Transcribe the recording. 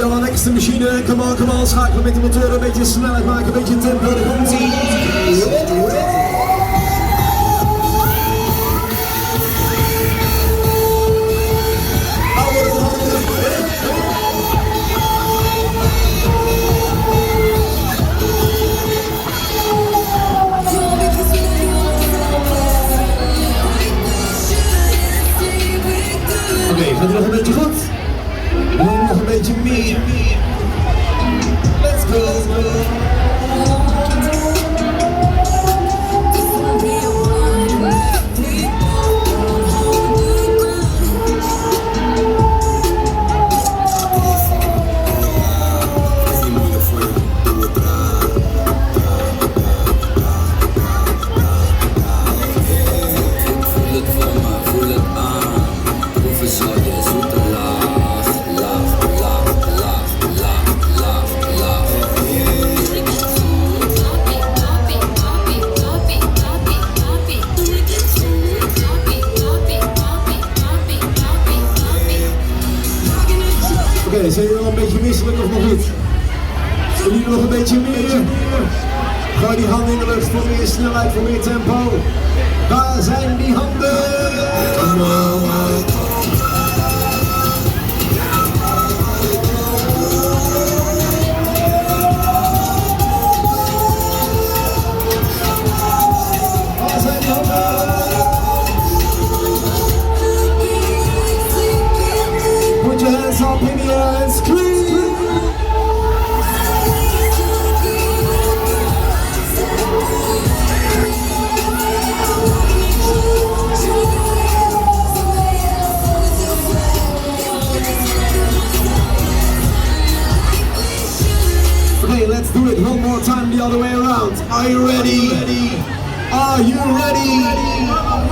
die allerlekkerste machine. Come on, schakelen met de motor, een beetje snelheid maken, een beetje tempo, daar komt ie. Oké, gaat het nog een beetje goed? Nog een beetje meer. Let's go. Oké, zijn jullie nog een beetje misselijk of nog niet? Zijn jullie nog een beetje meer? Gooi die handen in de lucht voor meer snelheid, voor meer tempo. Waar zijn die handen? Come on. Waar zijn die handen? Put your hands up in the air and scream! Okay, let's do it one more time the other way around. Are you ready? Are you ready?